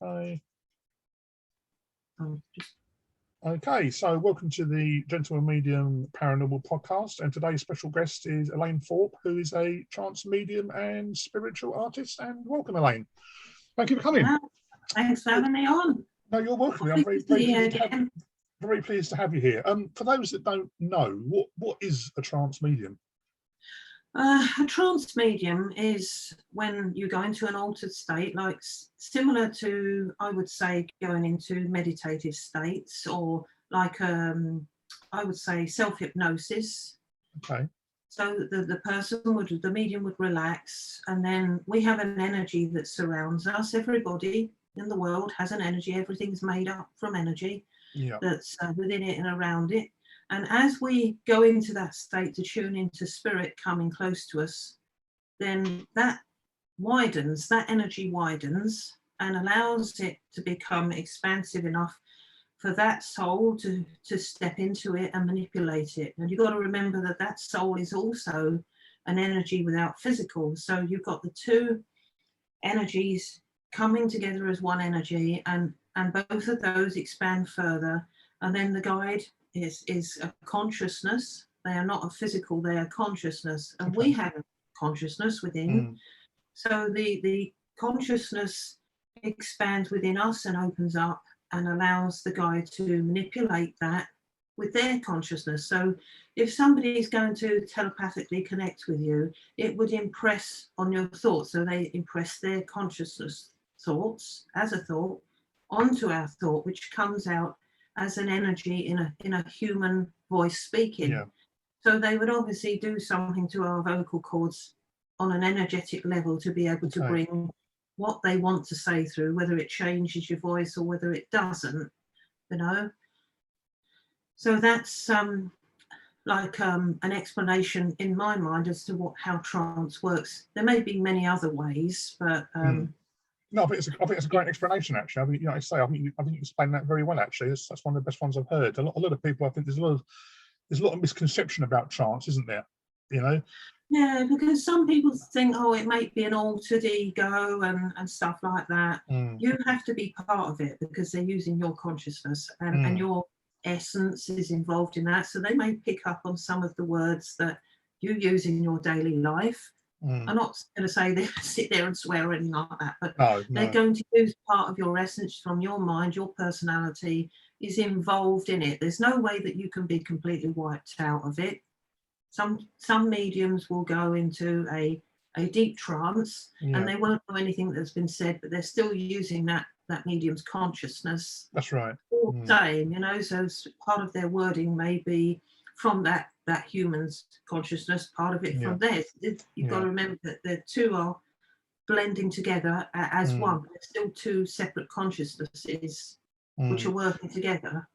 Okay. Oh, Okay, so welcome to the Gentleman Medium Paranormal Podcast, and today's special guest is Elaine Thorpe, who is a trance medium and spiritual artist. And welcome, Elaine. Thank you for coming. Thanks for having me on. No, you're welcome. I'm very pleased to have you here. For those that don't know, what is a trance medium? A trance medium is when you go into an altered state, like similar to, I would say, going into meditative states, or like I would say self-hypnosis. Okay. So the medium would relax, and then we have an energy that surrounds us. Everybody in the world has an energy. Everything's made up from energy that's within it and around it. And as we go into that state to tune into spirit coming close to us, then that widens, that energy widens and allows it to become expansive enough for that soul to step into it and manipulate it. And you've got to remember that that soul is also an energy without physical. So you've got the two energies coming together as one energy, and both of those expand further. And then the guide is a consciousness. They are not a physical, they are consciousness. And we have a consciousness within. So the consciousness expands within us and opens up and allows the guide to manipulate that with their consciousness. So if somebody is going to telepathically connect with you, it would impress on your thoughts. So they impress their consciousness thoughts as a thought onto our thought, which comes out as an energy in a human voice speaking. So they would obviously do something to our vocal cords on an energetic level to be able to bring what they want to say through, whether it changes your voice or whether it doesn't, you know. So that's like an explanation in my mind as to how trance works. There may be many other ways, but no, I think it's a great explanation. Actually, I think I think you explained that very well. Actually, that's one of the best ones I've heard. A lot of people, I think, there's a lot of misconception about trance, isn't there? You know. Yeah, because some people think, oh, it might be an altered ego and stuff like that. You have to be part of it because they're using your consciousness and your essence is involved in that. So they may pick up on some of the words that you use in your daily life. I'm not going to say they sit there and swear or anything like that, but they're going to use part of your essence from your mind. Your personality is involved in it. There's no way that you can be completely wiped out of it. Some mediums will go into a deep trance and they won't know anything that's been said, but they're still using that medium's consciousness. That's right. All saying, you know, so part of their wording may be from that human's consciousness, part of it from theirs. You've got to remember that the two are blending together as one. They're still two separate consciousnesses which are working together.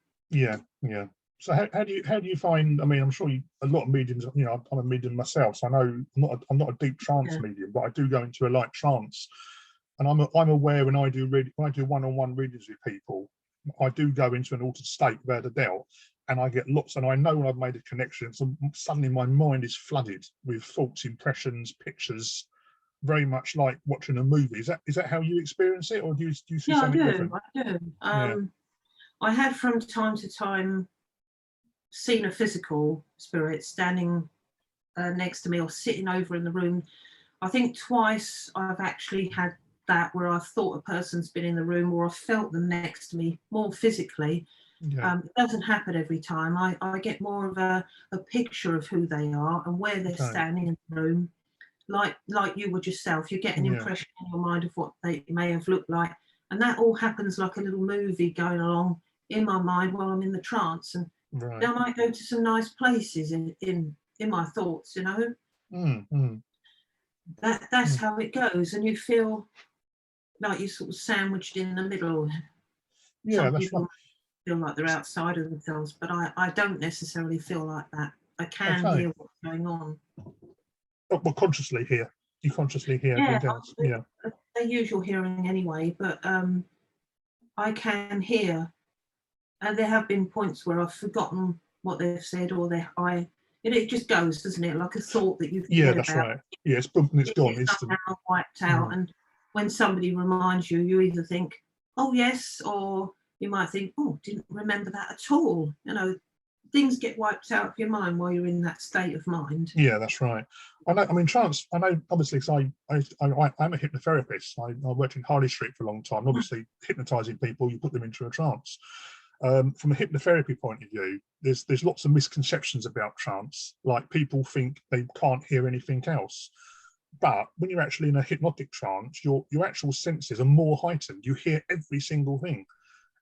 So how do you find? I mean, I'm sure a lot of mediums. You know, I'm a medium myself, so I know I'm not a deep trance medium, but I do go into a light trance, and I'm aware when I do one-on-one readings with people, I do go into an altered state without a doubt, and I get lots, and I know when I've made a connection, so suddenly my mind is flooded with thoughts, impressions, pictures, very much like watching a movie. Is that how you experience it, or do you see something different? I do. I had from time to time seen a physical spirit standing next to me or sitting over in the room. I think twice I've actually had that where I've thought a person's been in the room or I've felt them next to me more physically. It doesn't happen every time. I get more of a picture of who they are and where they're standing in the room, like you would yourself. You get an impression in your mind of what they may have looked like, and that all happens like a little movie going along in my mind while I'm in the trance. And I might go to some nice places in my thoughts, you know. That's how it goes, and you feel like you're sort of sandwiched in the middle. Some people feel like they're outside of themselves, but I don't necessarily feel like that. I can hear what's going on. Well, consciously hear. You consciously hear. They use your hearing anyway, but I can hear. And there have been points where I've forgotten what they've said, or it just goes, doesn't it? Like a thought that you forget that's about. Right. It's gone. It's somehow wiped out. And when somebody reminds you, you either think, oh yes, or you might think, oh, didn't remember that at all. You know, things get wiped out of your mind while you're in that state of mind. Yeah, that's right. I know. I mean, trance. I know, obviously, because I'm a hypnotherapist. I worked in Harley Street for a long time. Obviously, hypnotizing people, you put them into a trance. From a hypnotherapy point of view, there's lots of misconceptions about trance. Like, people think they can't hear anything else, but when you're actually in a hypnotic trance, your actual senses are more heightened. You hear every single thing,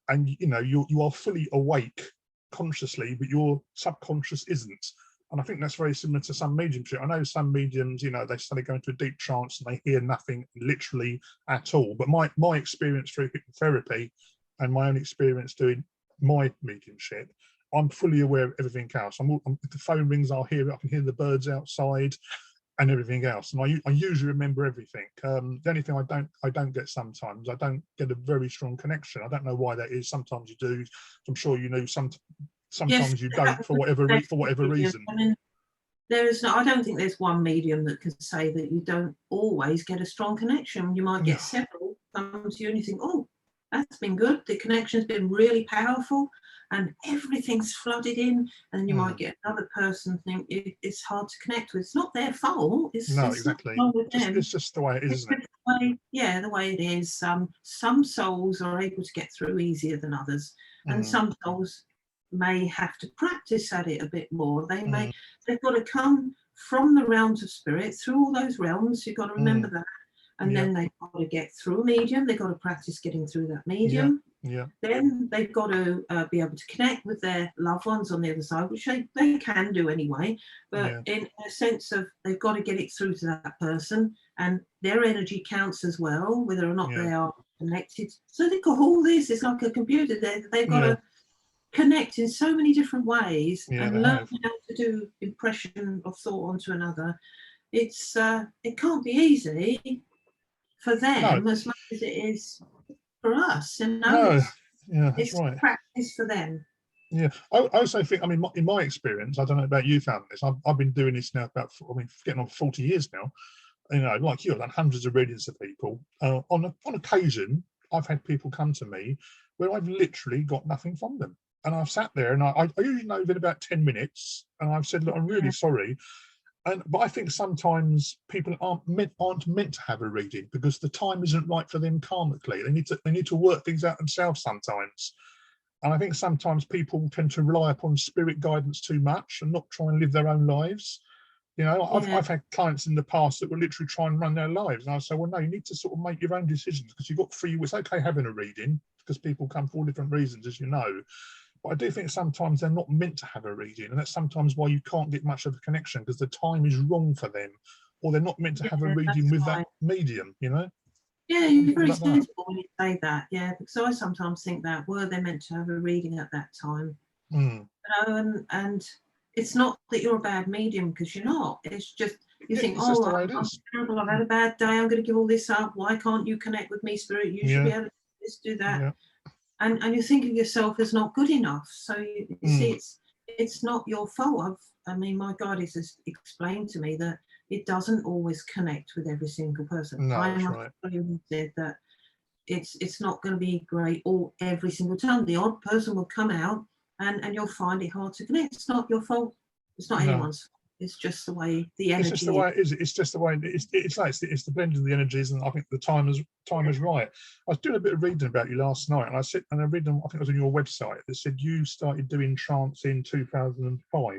and you know you are fully awake consciously, but your subconscious isn't. And I think that's very similar to some mediumship. I know some mediums, you know, they suddenly go into a deep trance and they hear nothing literally at all. But my experience through hypnotherapy and my own experience doing my mediumship, I'm fully aware of everything else. If the phone rings, I'll hear it. I can hear the birds outside and everything else. And I usually remember everything. The only thing I don't get sometimes, I don't get a very strong connection. I don't know why that is. Sometimes you do. I'm sure you know. Sometimes you don't, for whatever reason. I mean, I don't think there's one medium that can say that you don't always get a strong connection. You might get several come to you and you think, oh, that's been good. The connection's been really powerful and everything's flooded in. And you might get another person think it's hard to connect with. It's not their fault. It's exactly. not wrong with them. It's just the way it is, isn't it? The way it is. Some souls are able to get through easier than others. And some souls may have to practice at it a bit more. They've got to come from the realms of spirit through all those realms. You've got to remember that. And then they've got to get through a medium. They've got to practice getting through that medium. Then they've got to be able to connect with their loved ones on the other side, which they can do anyway. But in a sense of they've got to get it through to that person, and their energy counts as well, whether or not they are connected. So they've got all this. It's like a computer. They've got to connect in so many different ways and learn how to do impression of thought onto another. It can't be easy for them as much as it is for us. And it's right. Practice for them. Yeah, I also think, I mean, in my experience, I don't know about you, found this. I've been doing this now getting on 40 years now. You know, like you, I've done hundreds of readings of people. On occasion, I've had people come to me where I've literally got nothing from them. And I've sat there and I usually know within about 10 minutes, and I've said, look, I'm really sorry. But I think sometimes people aren't meant to have a reading because the time isn't right for them karmically. They need to work things out themselves sometimes. And I think sometimes people tend to rely upon spirit guidance too much and not try and live their own lives. You know, I've had clients in the past that will literally try and run their lives. And I say, well, no, you need to sort of make your own decisions because you've got free will. It's okay having a reading because people come for all different reasons, as you know. But I do think sometimes they're not meant to have a reading, and that's sometimes why you can't get much of a connection because the time is wrong for them, or they're not meant to have a reading with that medium, you know? Yeah, you're very sensible when you say that, because I sometimes think that, were they meant to have a reading at that time? You know, and it's not that you're a bad medium because you're not. It's just, you think, oh, I'm terrible, I've had a bad day, I'm going to give all this up. Why can't you connect with me, Spirit? You should be able to do this, do that. And you think of yourself as not good enough. So you see, it's not your fault. I mean, my guidance has explained to me that it doesn't always connect with every single person. No, I that's must right. said that it's not going to be great all every single time. The odd person will come out and you'll find it hard to connect. It's not your fault. It's not anyone's fault. It's just the way the energy. It's just the way it is. It's just the way it's like it's the blend of the energies, and I think the time is right. I was doing a bit of reading about you last night, and I read them. I think it was on your website that said you started doing trance in 2005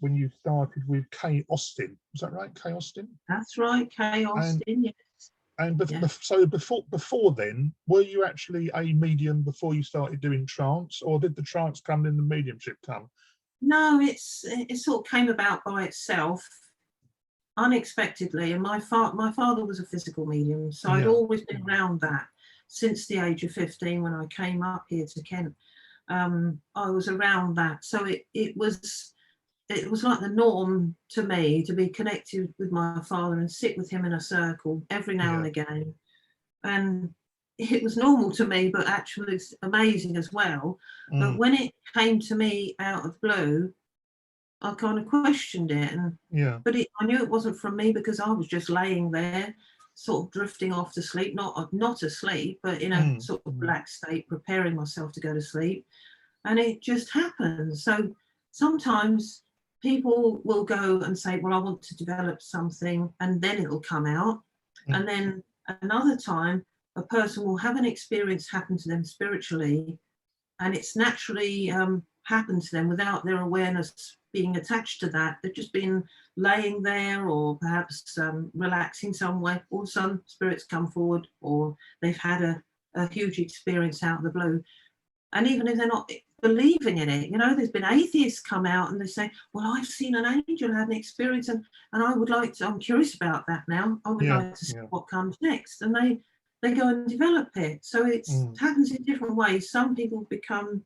when you started with Kay Austin. Was that right, Kay Austin? That's right, Kay Austin. Yes. And so before then, were you actually a medium before you started doing trance, or did the trance come in the mediumship come? No, it sort of came about by itself, unexpectedly. And my father was a physical medium, so I'd always been around that since the age of 15 when I came up here to Kent. I was around that, so it was like the norm to me to be connected with my father and sit with him in a circle every now and again. And it was normal to me, but actually it's amazing as well. But when it came to me out of blue, I kind of questioned it. But I knew it wasn't from me because I was just laying there sort of drifting off to sleep, not asleep, but in a sort of relaxed state, preparing myself to go to sleep, and it just happens. So sometimes people will go and say, well, I want to develop something, and then it'll come out. And then another time, a person will have an experience happen to them spiritually, and it's naturally happened to them without their awareness being attached to that. They've just been laying there, or perhaps relaxing somewhere. All of a sudden, spirits come forward, or they've had a huge experience out of the blue. And even if they're not believing in it, you know, there's been atheists come out and they say, well, I've seen an angel, had an experience, and I would like to, I'm curious about that now. I would like to see what comes next. And they go and develop it. So it happens in different ways. Some people become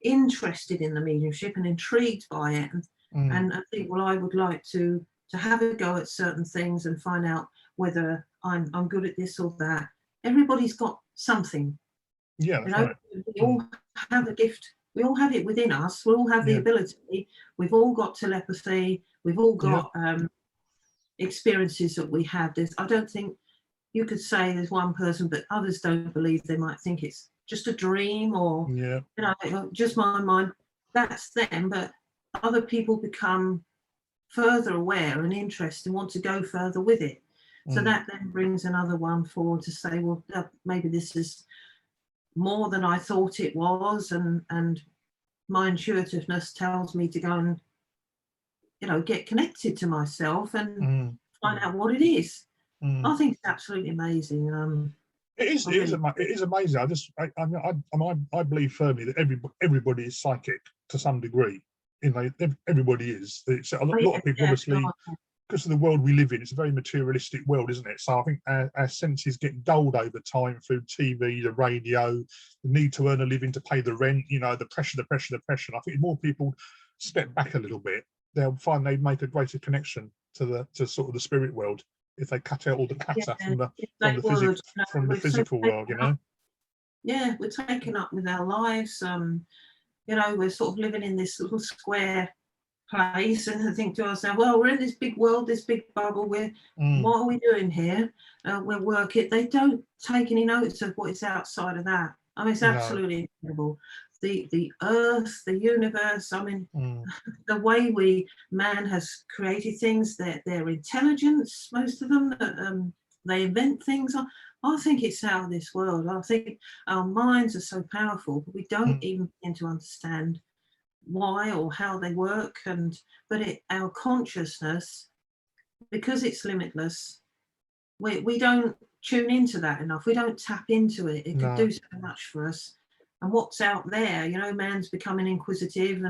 interested in the mediumship and intrigued by it, and I think, well, I would like to have a go at certain things and find out whether I'm good at this or that. Everybody's got something. Yeah, you know, right. We all have a gift. We all have it within us. We all have the ability. We've all got telepathy. We've all got experiences that we have. I don't think you could say there's one person, but others don't believe. They might think it's just a dream, or you know, just my mind. That's them, but other people become further aware and interested and want to go further with it. So that then brings another one forward to say, well, maybe this is more than I thought it was, and my intuitiveness tells me to go and, you know, get connected to myself and find out what it is. I think it's absolutely amazing. It is amazing. I believe firmly that everybody is psychic to some degree. You know, everybody is. It's a lot of people, obviously, because of the world we live in, it's a very materialistic world, isn't it? So I think our senses get dulled over time through TV, the radio, the need to earn a living to pay the rent, you know, the pressure. And I think if more people step back a little bit, they'll find they make a greater connection to sort of the spirit world if they cut out all the clatter from the physical world, you know. Yeah, we're taken up with our lives. You know, we're sort of living in this little square place, and I think to ourselves, well, we're in this big world, this big bubble. What are we doing here? We're working. They don't take any notice of what is outside of that. I mean, it's absolutely incredible. The earth, the universe. I mean, the way man has created things, their intelligence, most of them, they invent things. I think it's out of this world. I think our minds are so powerful, but we don't even begin to understand why or how they work. But our consciousness, because it's limitless, we don't tune into that enough. We don't tap into it. It could do so much for us. And what's out there, you know, man's becoming inquisitive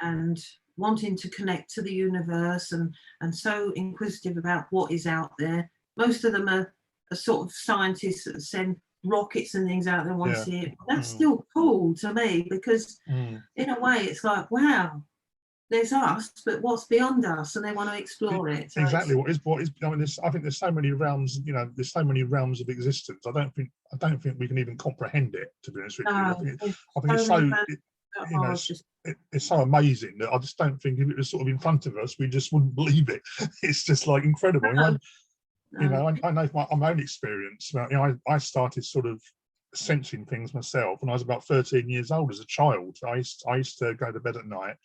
and wanting to connect to the universe, and so inquisitive about what is out there. Most of them are sort of scientists that send rockets and things out there and want to see it. That's still cool to me, because in a way it's like, wow, there's us, but what's beyond us, and they want to explore it. So exactly what is I mean, I think there's so many realms, you know, there's so many realms of existence. I don't think we can even comprehend it, to be honest with you. I think it's so you know, it's so amazing that I just don't think if it was sort of in front of us, we just wouldn't believe it. It's just like incredible. You know, I know from my own experience. You know, I started sort of sensing things myself when I was about 13 years old. As a child, I used to go to bed at night,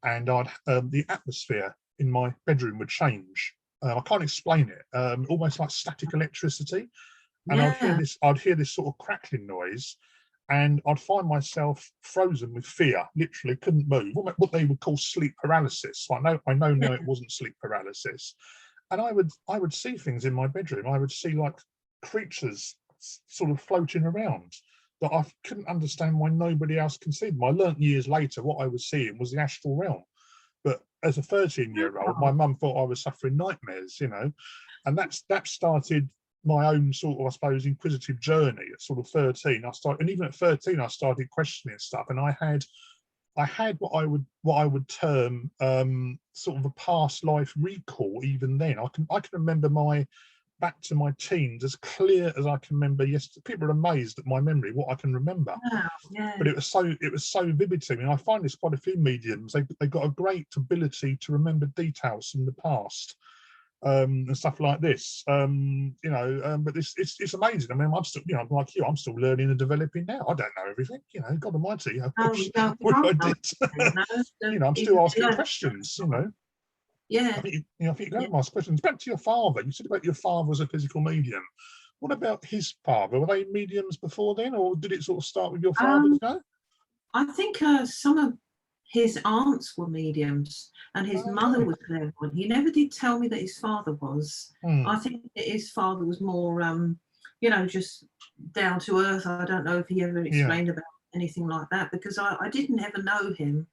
and the atmosphere in my bedroom would change. I can't explain it. Almost like static electricity, and I'd hear this sort of crackling noise, and I'd find myself frozen with fear. Literally couldn't move. What they would call sleep paralysis. I know now it wasn't sleep paralysis. And I would see things in my bedroom. I would see like creatures sort of floating around that I couldn't understand why nobody else can see them. I learnt years later what I was seeing was the astral realm. But as a 13-year-old, my mum thought I was suffering nightmares, you know, and that started my own sort of, I suppose, inquisitive journey at sort of 13. And even at 13, I started questioning stuff, and I had what I would term sort of a past life recall. Even then, I can remember back to my teens as clear as I can remember. Yes, people are amazed at my memory, what I can remember. Wow, yeah. But it was so vivid to me. And I find this quite a few mediums. They got a great ability to remember details from the past. and stuff like this. You know, but it's amazing. I mean, I'm still, you know, like you, I'm still learning and developing now. I don't know everything, you know. God Almighty, I No, wish, you don't. wish I No, did. no, You know, I'm even still asking learn. questions. You know, Yeah. I think I think you can ask questions. Back to your father. You said about your father as a physical medium. What about his father? Were they mediums before then, or did it sort of start with your father? Um, No. I think some of his aunts were mediums, and his mother Okay. was clairvoyant. He never did tell me that his father was. I Hmm. think that his father was more, you know, just down to earth. I don't know if he ever Yeah. explained about anything like that because I didn't ever know him.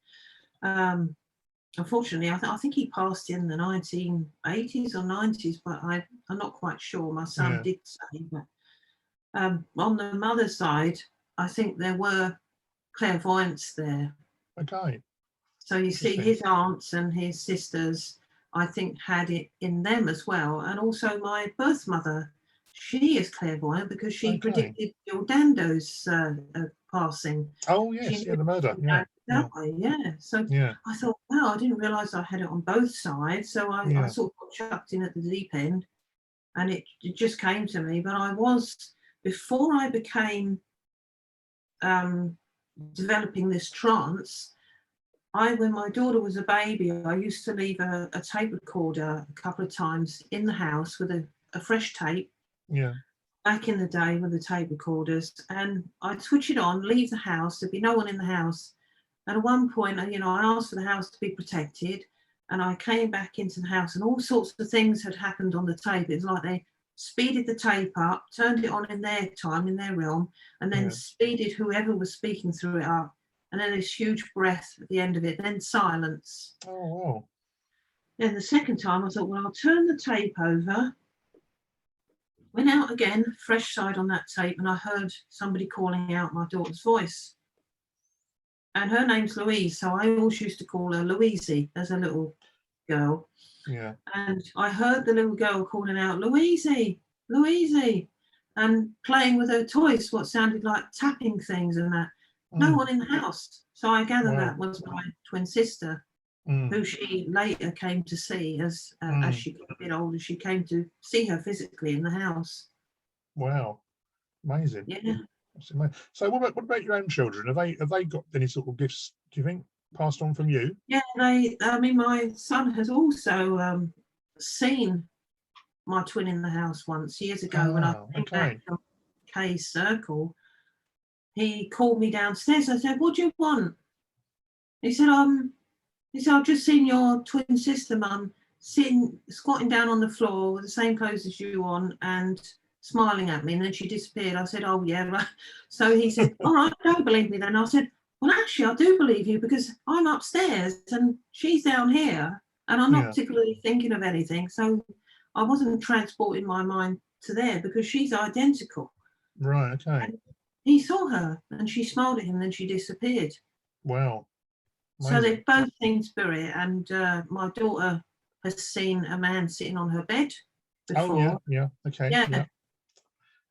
Um, Unfortunately, I think he passed in the 1980s or 90s, but I'm not quite sure. My son Yeah. did say, but on the mother's side, I think there were clairvoyants there. Okay. So you see, Interesting. his aunts and his sisters, I think, had it in them as well. And also my birth mother, she is clairvoyant because she Okay. predicted Dando's passing. Oh She yes, yeah, knew the murder. Dan Yeah. would Yeah. die, yeah. So Yeah. I thought, wow, I didn't realise I had it on both sides. So I Yeah. sort of got chucked in at the deep end and it just came to me. But I was, before I became developing this trance, when my daughter was a baby, I used to leave a tape recorder a couple of times in the house with a fresh tape Yeah. back in the day with the tape recorders. And I'd switch it on, leave the house, there'd be no one in the house. And at one point, you know, I asked for the house to be protected. And I came back into the house and all sorts of things had happened on the tape. It was like they speeded the tape up, turned it on in their time, in their realm, and then Yeah. speeded whoever was speaking through it up. And then this huge breath at the end of it, then silence. Oh wow. Then the second time I thought, well, I'll turn the tape over. Went out again, fresh side on that tape, and I heard somebody calling out my daughter's voice. And her name's Louise, so I always used to call her Louisie as a little girl. Yeah. And I heard the little girl calling out, Louisie, Louisie, and playing with her toys, what sounded like tapping things and that. No Mm. one in the house. So I gathered Wow. that was my twin sister, Mm. who she later came to see as Mm. she got a bit older. She came to see her physically in the house. Wow. Amazing. Yeah. That's amazing. So what about your own children? Have they got any sort of gifts, do you think, passed on from you? Yeah, I mean, my son has also seen my twin in the house once years ago when I Ah, came back okay. from Kay's circle. He called me downstairs. I said, "What do you want?" He said, I've just seen your twin sister, Mum, sitting, squatting down on the floor with the same clothes as you on and smiling at me." And then she disappeared. I said, "Oh, yeah, right." So he said, "All right, don't believe me then." I said, "Well, actually, I do believe you because I'm upstairs and she's down here and I'm not Yeah. particularly thinking of anything." So I wasn't transporting my mind to there because she's identical. Right. Okay. And he saw her and she smiled at him and then she disappeared. Wow. So Amazing. they've both seen spirit, and my daughter has seen a man sitting on her bed Oh yeah. before. Yeah. Okay. Yeah.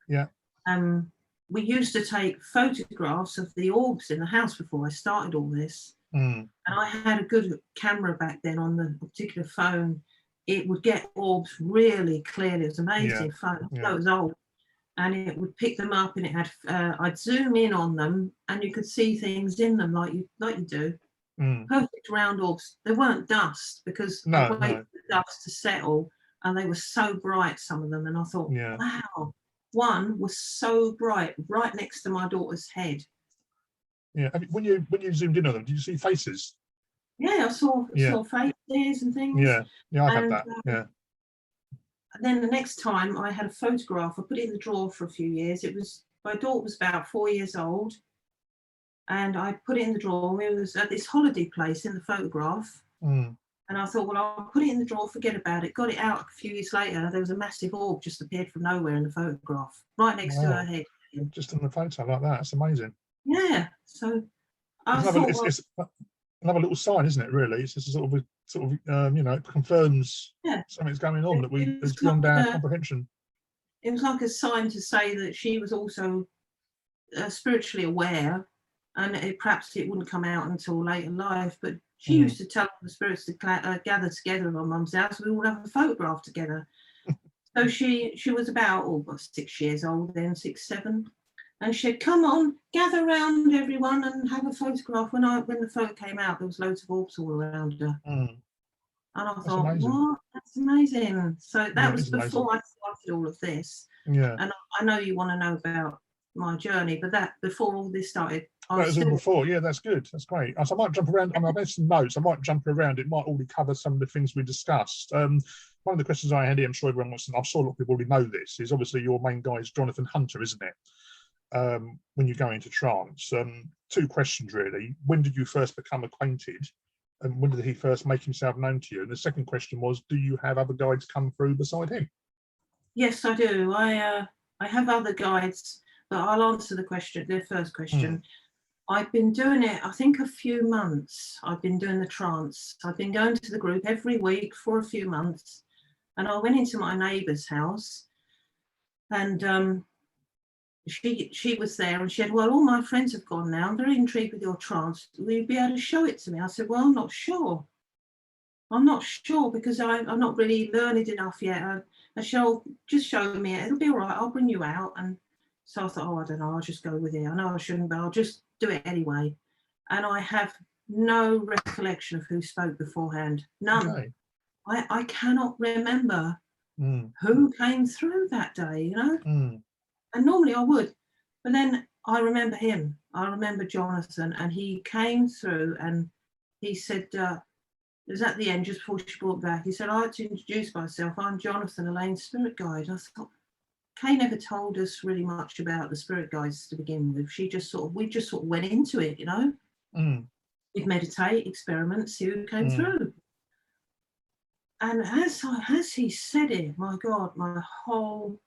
Yeah. Yeah. We used to take photographs of the orbs in the house before I started all this. Mm. And I had a good camera back then on the particular phone. It would get orbs really clearly. It was an Yeah. amazing phone. Yeah. So it was old. And it would pick them up and it had, I'd zoom in on them and you could see things in them like you do. Mm. Perfect round orbs. They weren't dust because I No. waited No. for the dust to settle and they were so bright, some of them. And I thought, Yeah. wow, one was so bright right next to my daughter's head. Yeah. When you zoomed in on them, did you see faces? Yeah, I saw Yeah. faces and things. Yeah. Yeah. I've had And that. Yeah. then the next time I had a photograph, I put it in the drawer for a few years. My daughter was about 4 years old. And I put it in the drawer. It was at this holiday place in the photograph. Mm. And I thought, well, I'll put it in the drawer, forget about it. Got it out a few years later. There was a massive orb just appeared from nowhere in the photograph, right next to her Wow. head. Just on the photo like that. That's amazing. Yeah. So I It's thought, well, it's another little sign, isn't it? Really, it's just a sort of you know, it confirms yeah, something's going on that it is was beyond our like comprehension. it was like a sign to say that she was also spiritually aware and perhaps it wouldn't come out until later life, but she used to tell the spirits to gather together at my mum's house. We all have a photograph together. So she was about 6 years old then, 6, 7. And she said, come on, gather round everyone and have a photograph. When the photo came out, there was loads of orbs all around her. And I thought, amazing. What? That's amazing. So that was before I started all of this. Yeah. And I know you want to know about my journey, but that before all this started. That was all before. Yeah, that's good. That's great. So I might jump around. I made some notes. I might jump around. It might already cover some of the things we discussed. One of the questions I had here, I'm sure everyone wants to know, I'm sure a lot of people already know this, is obviously your main guy is Jonathan Hunter, isn't it? When you go into trance. 2 questions really. When did you first become acquainted? And when did he first make himself known to you? And the second question was, do you have other guides come through beside him? Yes, I do. I have other guides, but I'll answer the first question. I've been doing it, I think, a few months. I've been doing the trance. I've been going to the group every week for a few months. And I went into my neighbour's house, and she was there, and she said, well, all my friends have gone now. I'm very intrigued with your trance. Will you be able to show it to me? I said, well, I'm not sure. I'm not sure because I'm not really learned enough yet. I shall just show me it. It'll be all right. I'll bring you out. And so I thought, I don't know. I'll just go with it. I know I shouldn't, but I'll just do it anyway. And I have no recollection of who spoke beforehand. None. Okay. I cannot remember who came through that day, And normally I would, but then I remember him. I remember Jonathan, and he came through and he said, it was at the end, just before she brought back, he said, I'd like to introduce myself. I'm Jonathan, Elaine's spirit guide. I thought, Kay never told us really much about the spirit guides to begin with. We just sort of went into it, We'd meditate, experiment, see who came through. And as he said it, my God, my whole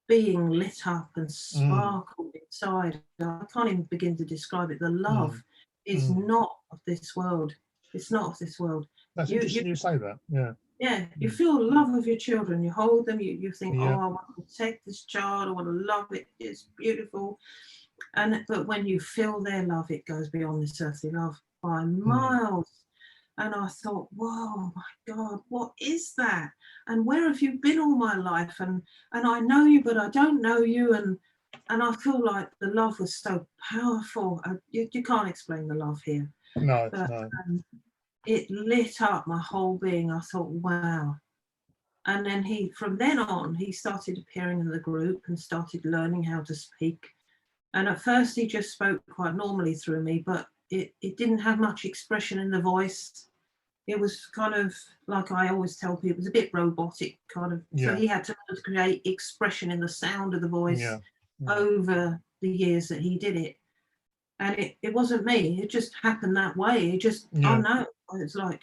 being lit up and sparkled inside. I can't even begin to describe it. The love is not of this world. It's not of this world. That's interesting you say that. Yeah. Yeah, you feel love of your children. You hold them. You think, oh, I want to protect this child. I want to love it. It's beautiful. But when you feel their love, it goes beyond this earthly love by miles. And I thought, whoa, my God, what is that? And where have you been all my life? And I know you, but I don't know you. And I feel like the love was so powerful. You can't explain the love here. No, but, no. It lit up my whole being. I thought, wow. And then from then on, he started appearing in the group and started learning how to speak. And at first he just spoke quite normally through me, but it didn't have much expression in the voice. It was kind of, like I always tell people, it was a bit robotic kind of. Yeah. So he had to create expression in the sound of the voice over the years that he did it. And it wasn't me. It just happened that way. It just, oh no, it's like,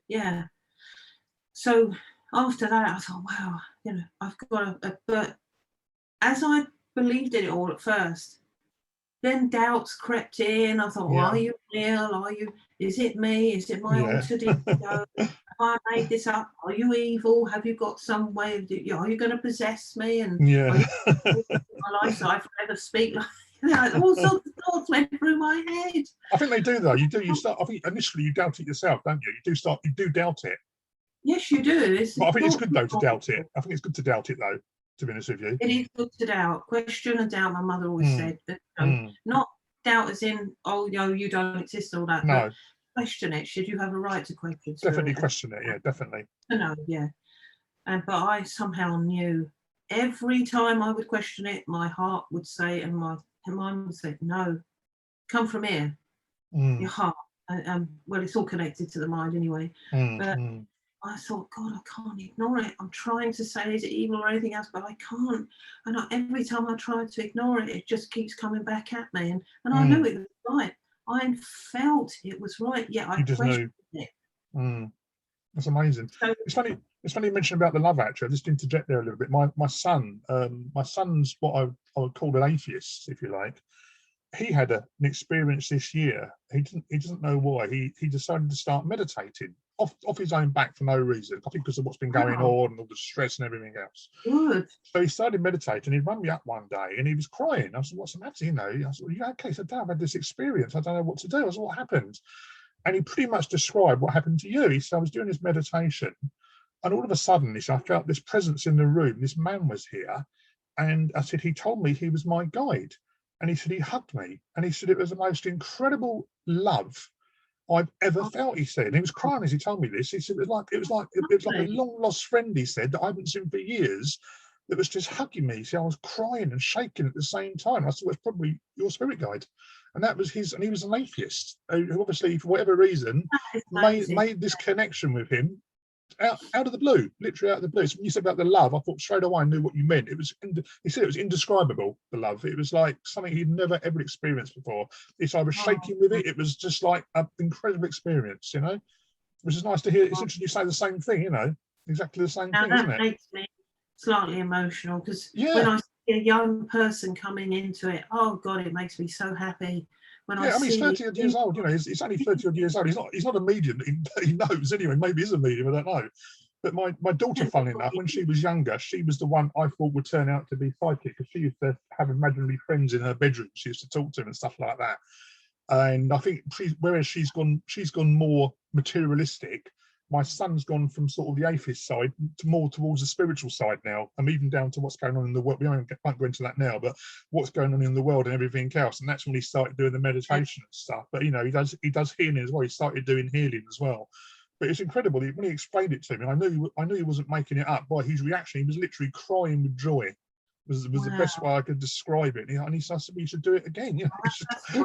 yeah. So after that, I thought, wow, I've got but as I believed in it all at first, then doubts crept in. I thought, well, are you real? Is it me? Is it my altered ego? Have I made this up? Are you evil? Have you got some way of are you going to possess me? And are you my life so I forever speak like all sorts of thoughts went through my head. I think they do though. You start. I think initially you doubt it yourself, don't you? You do doubt it. Yes, you do. But I think it's good though to doubt it. I think it's good to doubt it though. To be honest with you, it is good to doubt, question and doubt. My mother always said that, not doubt as in, oh, you don't exist, all that. No, question it. Should you have a right to question? Definitely question it. Yeah, definitely. No, yeah. But I somehow knew every time I would question it, my heart would say, and my mind would say, no, come from here, your heart. Well, it's all connected to the mind anyway. But I thought, God, I can't ignore it. I'm trying to say, is it evil or anything else, but I can't. And every time I try to ignore it, it just keeps coming back at me. And I knew it was right. I felt it was right. Yeah, I questioned it. That's amazing. So, it's funny you mentioned about the love, actually. I'll just interject there a little bit. My son's what I would call an atheist, if you like. He had an experience this year. He doesn't know why. He decided to start meditating. off his own back for no reason. I think because of what's been going on and all the stress and everything else. Good. So he started meditating. He rang me up one day and he was crying. I said, "What's the matter?" You know, I said, "Well, yeah, okay." He said, "Dad, I've had this experience. I don't know what to do." I said, "What happened?" And he pretty much described what happened to you. He said, "I was doing this meditation, and all of a sudden, he said, I felt this presence in the room. This man was here, and I said, he told me he was my guide, and he said he hugged me, and he said it was the most incredible love I've ever felt." He said, and he was crying as he told me this. He said it was like a long lost friend. He said that I haven't seen for years, that was just hugging me. See, I was crying and shaking at the same time. I said, "Well, it's probably your spirit guide." And that was his, and he was an atheist who obviously, for whatever reason, made this connection with him out of the blue, literally out of the blue. So when you said about the love, I thought straight away I knew what you meant. It was, he said it was indescribable, the love. It was like something he'd never ever experienced before. I was shaking with it. It was just like an incredible experience, you know, which is nice to hear. It's interesting you say the same thing, you know, exactly the same thing, isn't it? That makes me slightly emotional, because when I see a young person coming into it, oh God, it makes me so happy. When I mean, he's 30 odd years old, you know, he's only 30 odd years old. He's not a medium. He knows anyway. Maybe he's a medium, I don't know. But my daughter, funnily enough, when she was younger, she was the one I thought would turn out to be psychic, because she used to have imaginary friends in her bedroom. She used to talk to them and stuff like that. And I think whereas she's gone more materialistic, my son's gone from sort of the atheist side to more towards the spiritual side now. I'm even down to what's going on in the world. We won't go into that now, but what's going on in the world and everything else. And that's when he started doing the meditation and stuff. But you know, he does healing as well. He started doing healing as well. But it's incredible. When he explained it to me, I knew he wasn't making it up. By his reaction, he was literally crying with joy. Was the best way I could describe it. And he said, "We should do it again. You know,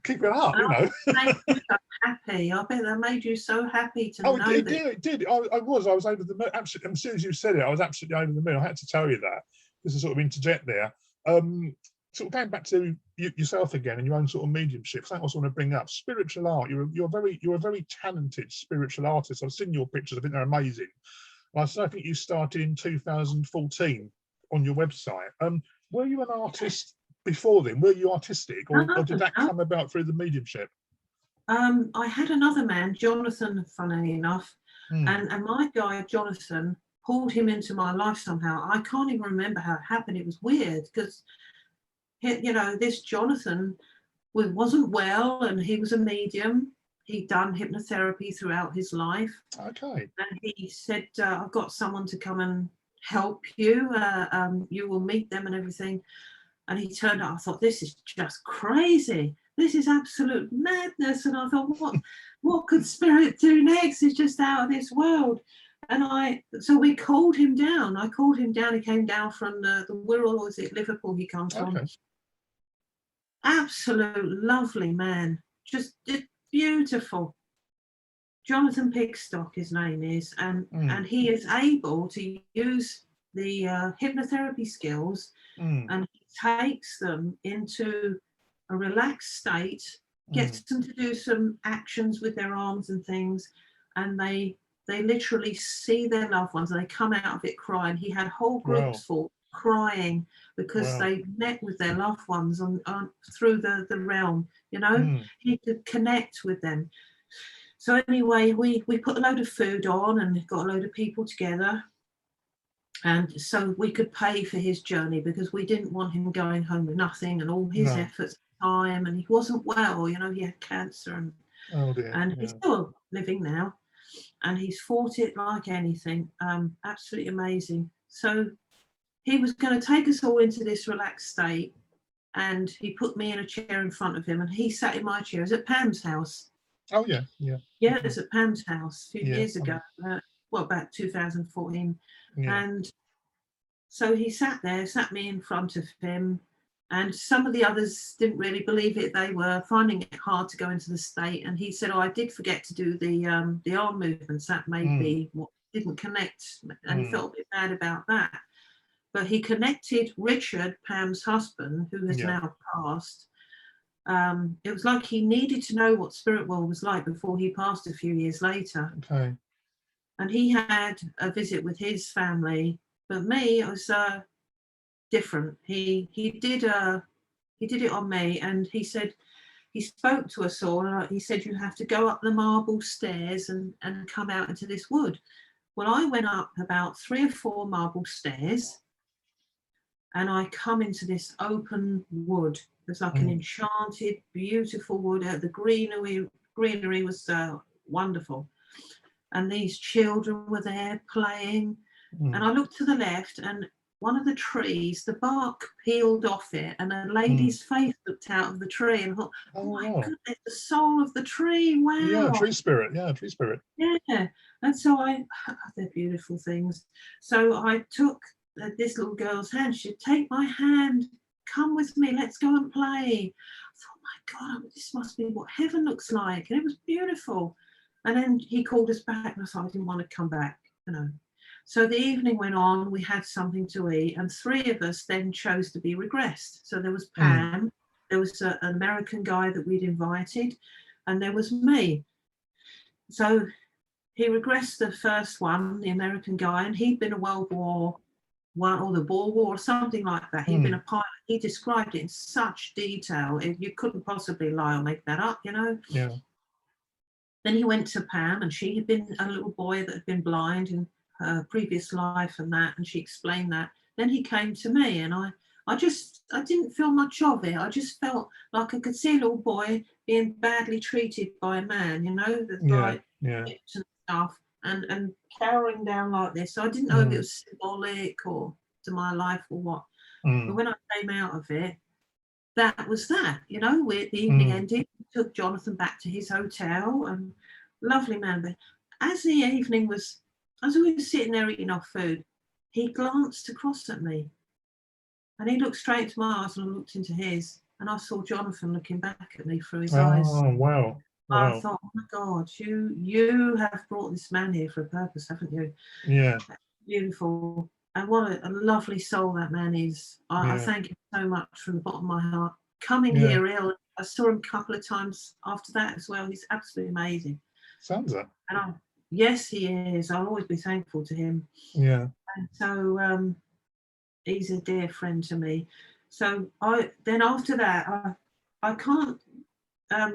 keep it up." You know. Made you so happy. I bet that made you so happy to know. It did. I was over the moon. Absolutely. As soon as you said it, I was absolutely over the moon. I had to tell you that. Just to sort of interject there. Sort of going back to yourself again and your own sort of mediumship. Something else I want to bring up: spiritual art. You're a very talented spiritual artist. I've seen your pictures. I think they're amazing. I think you started in 2014 on your website. Were you an artist before then? Were you artistic, or did that come about through the mediumship? I had another man, Jonathan, funnily enough, and my guy Jonathan pulled him into my life somehow. I can't even remember how it happened. It was weird, because you know, this Jonathan wasn't well, and he was a medium. He'd done hypnotherapy throughout his life. Okay. And he said, "I've got someone to come and help you. You will meet them and everything." And he turned up. I thought, this is just crazy. This is absolute madness. And I thought, what could spirit do next? It's just out of this world. And so we called him down. I called him down. He came down from the Wirral, or is it Liverpool he comes from? Absolute lovely man. Just beautiful. Jonathan Pigstock, his name is, and he is able to use the hypnotherapy skills, and he takes them into a relaxed state, gets them to do some actions with their arms and things, and they literally see their loved ones, and they come out of it crying. He had whole groups full crying because they met with their loved ones on through the realm. You know, he could connect with them. So anyway, we put a load of food on and got a load of people together, and so we could pay for his journey, because we didn't want him going home with nothing, and all his efforts, time, and he wasn't well. You know, he had cancer, and he's still living now, and he's fought it like anything. Absolutely amazing. So he was going to take us all into this relaxed state, and he put me in a chair in front of him, and he sat in my chair. It was at Pam's house. Oh yeah. It was at Pam's house a few years ago. About 2014, and so he sat me in front of him, and some of the others didn't really believe it. They were finding it hard to go into the state, and he said, "Oh, I did forget to do the arm movements. That may be what didn't connect," and he felt a bit bad about that. But he connected Richard, Pam's husband, who has now passed. It was like he needed to know what spirit world was like before he passed a few years later. Okay. And he had a visit with his family, but me, it was different. He did it on me, and he said, he spoke to us all, and he said, you have to go up the marble stairs and come out into this wood. Well, I went up about 3 or 4 marble stairs, and I come into this open wood. It's like an enchanted, beautiful wood. The greenery was wonderful. And these children were there playing. And I looked to the left, and one of the trees, the bark peeled off it, and a lady's face looked out of the tree, and I thought, oh my goodness, the soul of the tree, wow. Yeah, tree spirit, tree spirit. Yeah, and so they're beautiful things. So I took this little girl's hand. She said, take my hand, come with me, let's go and play. I thought, my God, this must be what heaven looks like. And it was beautiful. And then he called us back, and I thought, I didn't want to come back, So the evening went on, we had something to eat, and 3 of us then chose to be regressed. So there was Pam, there was an American guy that we'd invited, and there was me. So he regressed the first one, the American guy, and he'd been a World War I or the Boer War or something like that. He'd been a pilot. He described it in such detail. You couldn't possibly lie or make that up, Yeah. Then he went to Pam, and she had been a little boy that had been blind in her previous life and that, and she explained that. Then he came to me, and I didn't feel much of it. I just felt like I could see a little boy being badly treated by a man, the hips and stuff, and cowering down like this. So I didn't know if it was symbolic or to my life or what. But when I came out of it, that was that, the evening ended. We took Jonathan back to his hotel, and lovely man. But as we were sitting there eating our food, he glanced across at me, and he looked straight into my eyes, and I looked into his, and I saw Jonathan looking back at me through his eyes. Oh, wow. I thought, oh my God, you have brought this man here for a purpose, haven't you? Yeah. That's beautiful. And what a lovely soul that man is. I thank him so much from the bottom of my heart. Coming here ill, I saw him a couple of times after that as well. He's absolutely amazing. Sounds it. And yes, he is. I'll always be thankful to him. Yeah. And so he's a dear friend to me. So after that, I can't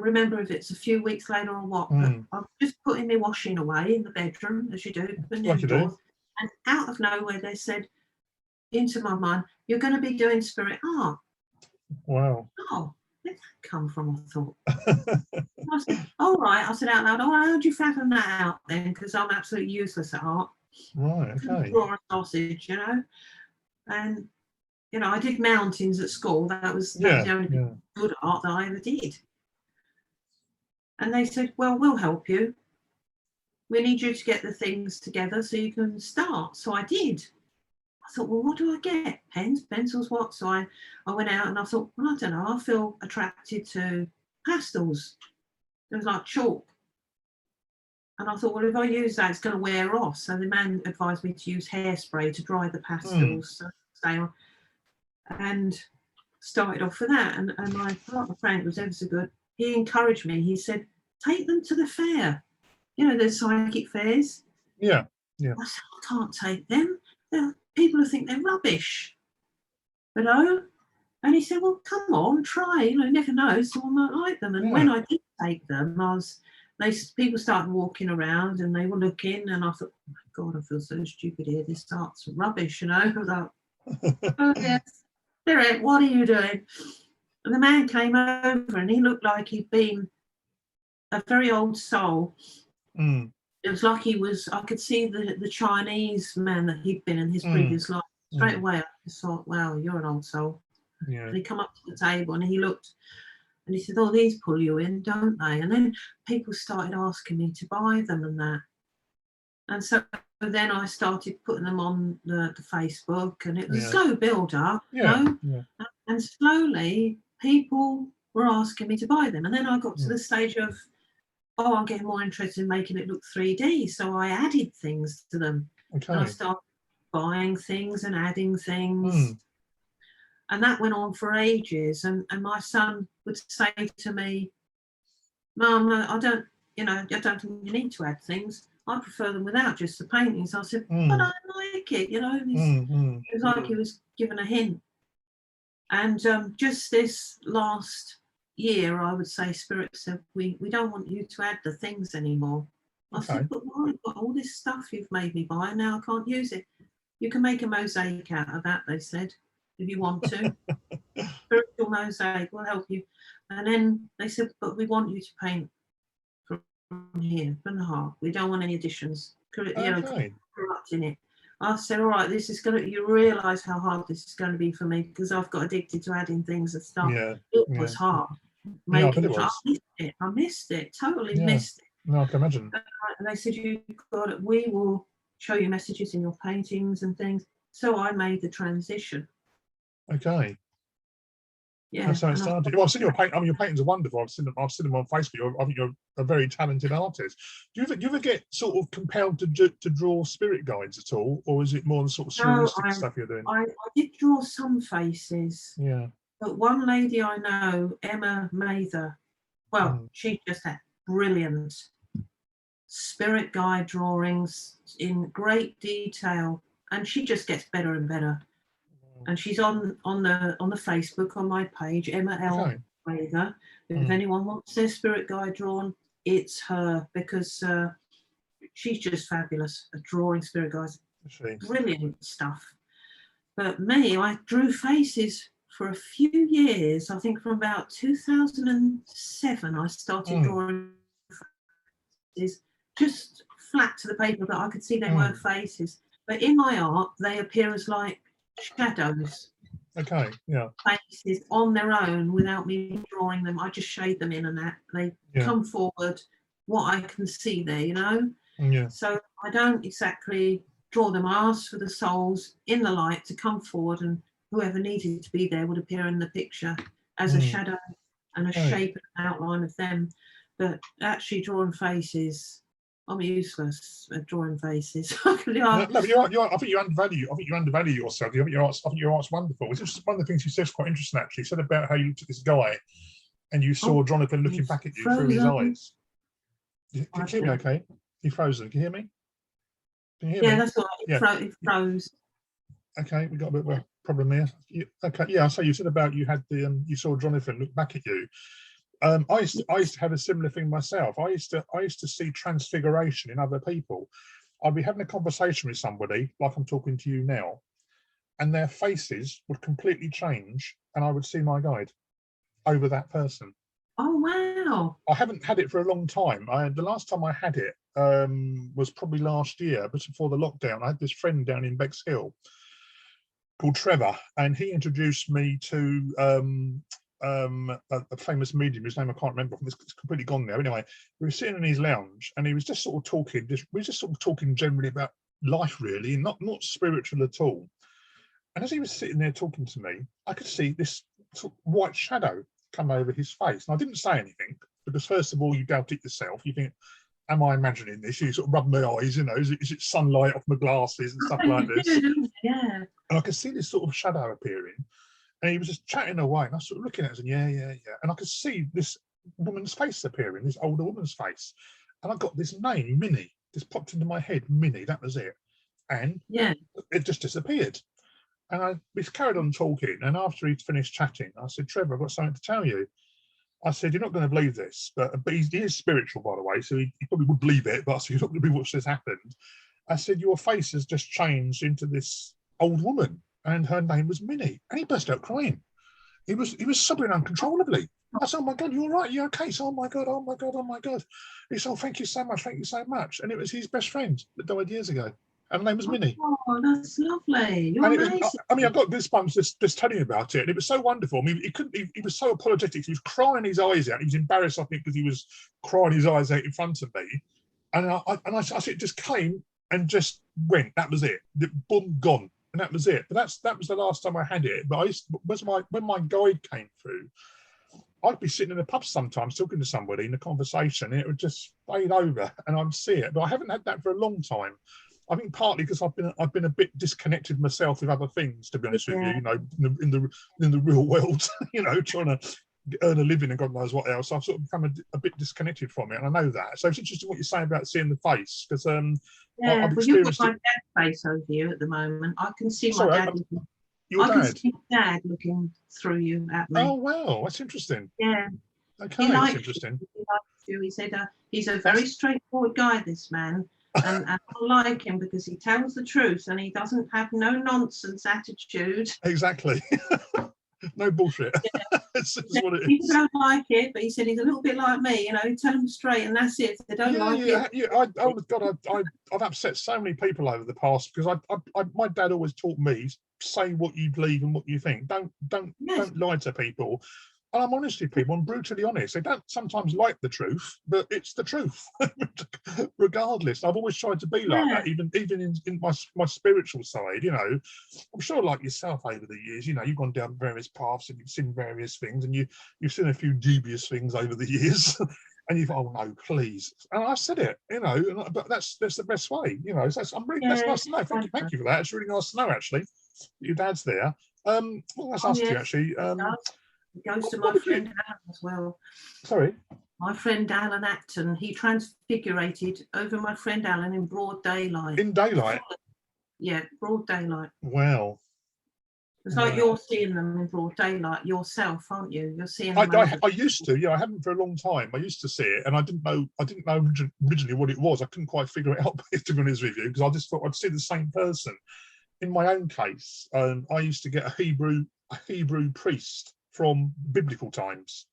remember if it's a few weeks later or what, but I'm just putting my washing away in the bedroom, as you do. Like you do. And out of nowhere, they said into my mind, you're going to be doing spirit art. Wow. Oh, where did that come from? I thought. I said, all right. I said out loud, oh, how did you fathom that out then? Because I'm absolutely useless at art. Right, okay. Draw a sausage, And, I did mountains at school. That was the only good art that I ever did. And they said, well, we'll help you. We need you to get the things together so you can start. So I did. I thought, well, what do I get? Pens, pencils, what? So I went out and I thought, well, I don't know. I feel attracted to pastels. It was like chalk. And I thought, well, if I use that, it's going to wear off. So the man advised me to use hairspray to dry the pastels. So stay on. And started off with that. And my partner, Frank, was ever so good. He encouraged me. He said, take them to the fair. The psychic fairs. Yeah. I said, I can't take them. People who think they're rubbish. And he said, well, come on, try. You never know, someone might like them. And when I did take them, people started walking around and they were looking, and I thought, oh my God, I feel so stupid here. This art's rubbish, I was like, oh yes, Spirit, what are you doing? And the man came over, and he looked like he'd been a very old soul. It was like I could see the Chinese man that he'd been in his previous life. Straight away, I just thought, wow, you're an old soul. Yeah. And he come up to the table and he looked and he said, oh, these pull you in, don't they? And then people started asking me to buy them and that. And so then I started putting them on the Facebook, and it was a slow build up, And slowly people were asking me to buy them. And then I got to the stage of, I'm getting more interested in making it look 3D. So I added things to them. Okay. And I started buying things and adding things. And that went on for ages. And my son would say to me, Mum, I don't think you need to add things. I prefer them without just the paintings. I said, but I like it, It was like he was given a hint. And just this last year, I would say Spirit said, we don't want you to add the things anymore. I said, but why? I've got all this stuff you've made me buy, and now I can't use it. You can make a mosaic out of that, they said, if you want to. Spiritual mosaic will help you. And then they said, but we want you to paint from here, from the heart. We don't want any additions, corrupting it. I said, all right, this is going to, you realise how hard this is going to be for me, because I've got addicted to adding things and stuff. It was hard. Making I missed it, totally missed it. No, I can imagine. And they said, you got it. We will show you messages in your paintings and things. So I made the transition. Okay. Yeah. That's how it started. Well, I've seen your paint. I mean, your paintings are wonderful. I've seen them on Facebook. I think you're a very talented artist. Do you ever get sort of compelled to draw spirit guides at all, or is it more the sort of surrealistic stuff you're doing? I did draw some faces. Yeah. But one lady I know, Emma Mather, she just had brilliant spirit guide drawings in great detail, and she just gets better and better. And she's on the Facebook on my page, Emma L. Mather. If anyone wants their spirit guide drawn, it's her, because she's just fabulous at drawing spirit guides. Brilliant stuff. But me, I drew faces for a few years. I think from about 2007, I started drawing faces just flat to the paper, that I could see they were faces. But in my art, they appear as like shadows. Okay, yeah. Faces on their own without me drawing them. I just shade them in, and that they come forward, what I can see there, you know? Yeah. So I don't exactly draw them. I ask for the souls in the light to come forward, and whoever needed to be there would appear in the picture as a shadow and a shape and outline of them. But actually drawing faces, I'm useless at drawing faces. No, but I think you undervalue yourself. I think your art's wonderful. It's just one of the things you said is quite interesting, actually. You said about how you looked at this guy and you saw Jonathan looking back at you through his eyes. Can you hear me okay? You're frozen. Can you hear me? Can you hear me? That's all right. It froze. Okay, we got a bit of a problem there. Okay, yeah, so you said about you had you saw Jonathan look back at you. I used to have a similar thing myself. I used to see transfiguration in other people. I'd be having a conversation with somebody, like I'm talking to you now, and their faces would completely change, and I would see my guide over that person. Oh wow! I haven't had it for a long time. The last time I had it was probably last year, but before the lockdown. I had this friend down in Bexhill called Trevor, and he introduced me to a famous medium whose name I can't remember. It's completely gone now. Anyway, we were sitting in his lounge, and he was just sort of talking. We were just sort of talking generally about life, really, and not spiritual at all. And as he was sitting there talking to me, I could see this sort of white shadow come over his face, and I didn't say anything, because first of all, you doubt it yourself. You think, am I imagining this? You sort of rub my eyes, you know, is it sunlight off my glasses and stuff like this? Yeah. And I could see this sort of shadow appearing, and he was just chatting away, and I was sort of looking at it and yeah. And I could see this woman's face appearing, this older woman's face. And I got this name, Minnie, just popped into my head, Minnie, that was it. And it just disappeared. And we carried on talking, and after he'd finished chatting, I said, Trevor, I've got something to tell you. I said, you're not going to believe this, but he is spiritual, by the way, so he probably would believe it, but I said, you're not going to believe what's just happened. I said, your face has just changed into this old woman, and her name was Minnie. And he burst out crying. He was sobbing uncontrollably. I said, oh my God, you're right, you're okay. So, oh my God. He said, oh, thank you so much. And it was his best friend that died years ago. And her name was Minnie. Oh, that's lovely. You're amazing. I got goosebumps just telling you about it. And it was so wonderful. I mean, he was so apologetic. He was crying his eyes out. He was embarrassed, I think, because he was crying his eyes out in front of me. And I said, it just came and just went. That was it. Boom, gone. And that was it. But that was the last time I had it. But when my guide came through, I'd be sitting in a pub sometimes talking to somebody in a conversation, and it would just fade over, and I'd see it. But I haven't had that for a long time. I think partly because I've been a bit disconnected myself with other things, to be honest with you. You know, in the real world, you know, trying to earn a living and God knows what else. I've sort of become a bit disconnected from it, and I know that. So it's interesting what you're saying about seeing the face, because I've experienced you've got my dad's face over you at the moment. I can see my dad. Your dad? I can see my dad looking through you at me. Oh wow, that's interesting. Yeah, Okay, He that's likes interesting. you. He likes you. He said he's a very straightforward guy, this man, and I like him because he tells the truth and he doesn't have no nonsense attitude. Exactly. No bullshit. Yeah. It's what it People is. don't like it, but he said he's a little bit like me, you know, tell them straight and that's it. If they don't like it. Yeah. Oh God, I've upset so many people over the past because my dad always taught me, say what you believe and what you think. Don't lie to people. And I'm honest with people. I'm brutally honest. They don't sometimes like the truth, but it's the truth, regardless. I've always tried to be like that, even in my spiritual side. You know, I'm sure, like yourself, over the years, you know, you've gone down various paths and you've seen various things, and you've seen a few dubious things over the years. And you thought, oh no, please. And I said it, you know, but that's the best way, you know. So that's nice to know. Thank you for that. It's really nice to know, actually. Your dad's there. Well, let's ask you actually. It goes to my friend Alan as well. Sorry? My friend Alan Acton, he transfigurated over my friend Alan in broad daylight. In daylight? Yeah, broad daylight. Wow. It's like you're seeing them in broad daylight yourself, aren't you? You're seeing them. I used to, yeah. I haven't for a long time. I used to see it, and I didn't know originally what it was. I couldn't quite figure it out, to be honest with you, because I just thought I'd see the same person. In my own case, I used to get a Hebrew priest from biblical times,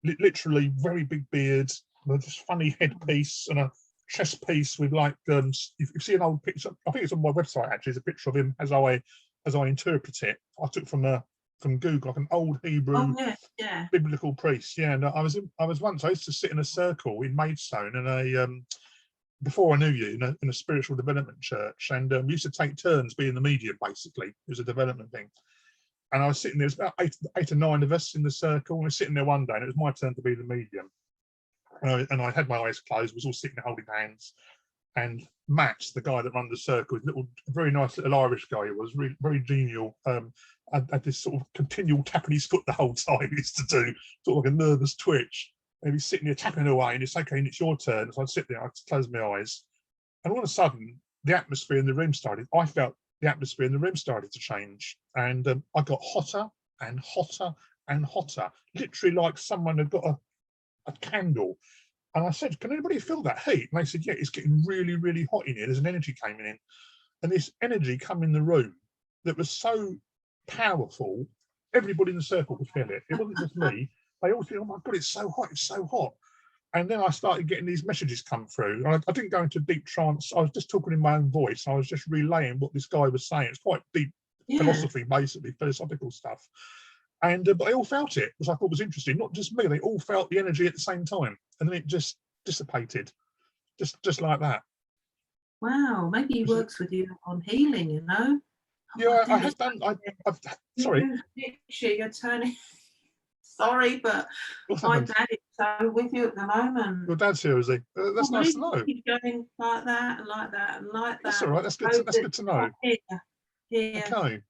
literally very big beard, just funny headpiece and a chest piece with like if you see an old picture, I think it's on my website actually. It's a picture of him as I interpret it. I took from Google, like an old Hebrew biblical priest. Yeah, and I used to sit in a circle in Maidstone and before I knew you, in a spiritual development church, and we used to take turns being the medium. Basically, it was a development thing. And I was sitting there, it was about eight or nine of us in the circle. And we were sitting there one day, and it was my turn to be the medium. And I had my eyes closed, was all sitting there holding hands. And Matt, the guy that ran the circle, very nice little Irish guy, he was really, very genial. Had this sort of continual tapping his foot the whole time. He used to do sort of like a nervous twitch. And he's sitting there tapping away, and it's okay, and it's your turn. So I'd sit there, I'd close my eyes. And all of a sudden, the atmosphere in the room started. I felt the atmosphere in the room started to change, and I got hotter and hotter and hotter, literally like someone had got a candle. And I said, can anybody feel that heat? And they said, yeah, it's getting really, really hot in here. There's an energy coming in. And this energy come in the room that was so powerful, everybody in the circle could feel it. It wasn't just me. They all said, oh my God, it's so hot, it's so hot. And then I started getting these messages come through. I didn't go into deep trance. I was just talking in my own voice. I was just relaying what this guy was saying. It's quite deep philosophy, basically, philosophical stuff. And but they all felt it, which I thought was interesting. Not just me, they all felt the energy at the same time. And then it just dissipated, just like that. Wow, maybe he works with you on healing, you know? Yeah, I have done. Sorry. You're turning... Sorry, but my dad is so with you at the moment. Your dad's here, is he? That's nice to know. Keep going like that and like that and like that. That's all right. That's good to know. Here. Okay.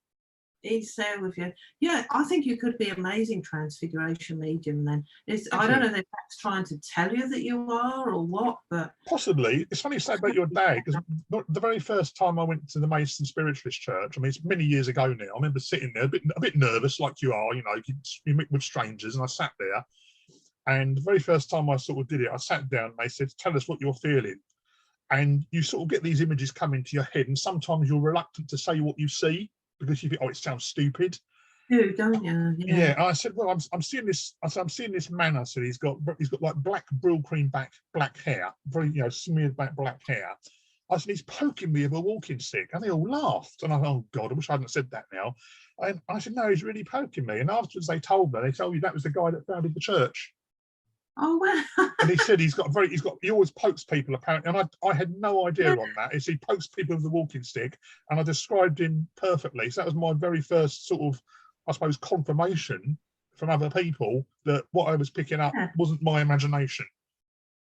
He's there with you. Yeah, I think you could be amazing transfiguration medium then. I don't know if that's trying to tell you that you are or what, but possibly. It's funny you say about your dad, because the very first time I went to the Mason Spiritualist Church, I mean, it's many years ago now. I remember sitting there a bit nervous, like you are, you know, you meet with strangers, and I sat there. And the very first time I sort of did it, I sat down and they said, tell us what you're feeling. And you sort of get these images come into your head, and sometimes you're reluctant to say what you see, because you think, oh, it sounds stupid. You don't you? Yeah. I said, well, I'm seeing this. I said, I'm seeing this man. I said, he's got like black brill cream black hair, very smeared black hair. I said, he's poking me with a walking stick, and they all laughed. And I thought, oh God, I wish I hadn't said that now. And I said, no, he's really poking me. And afterwards, they told me, that was the guy that founded the church. Oh wow! And he said he always pokes people apparently, and I had no idea on that. He pokes people with the walking stick, and I described him perfectly. So that was my very first sort of, I suppose, confirmation from other people that what I was picking up wasn't my imagination.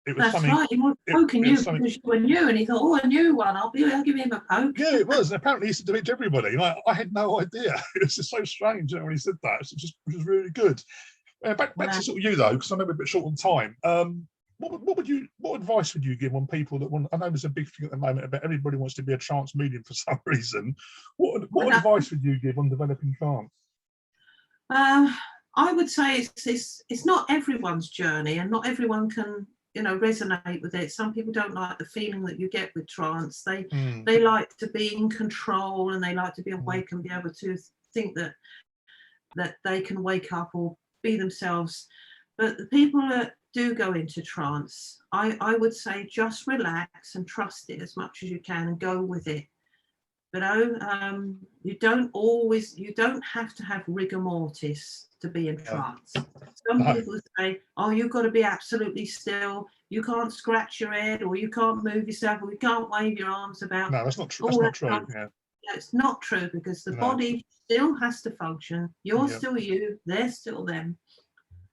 It was something. Right. He was poking you because you were new, and he thought, "Oh, a new one. I'll give him a poke." Yeah, it was. And apparently, he said to it to everybody. Like, I had no idea. It was just so strange when he said that. Which was really good. Back to sort of you though, because I know we're a bit short on time. What advice would you give on people that want? I know there's a big thing at the moment about everybody wants to be a trance medium for some reason. What advice would you give on developing trance? I would say it's not everyone's journey, and not everyone can, you know, resonate with it. Some people don't like the feeling that you get with trance. They like to be in control, and they like to be awake and be able to think that they can wake up or be themselves. But the people that do go into trance, I would say just relax and trust it as much as you can and go with it. But you don't have to have rigor mortis to be in trance. Some people say, oh, you've got to be absolutely still, you can't scratch your head, or you can't move yourself, or you can't wave your arms about. No, that's not true. That's not true. Yeah. It's not true, because the body still has to function. You're still you, they're still them.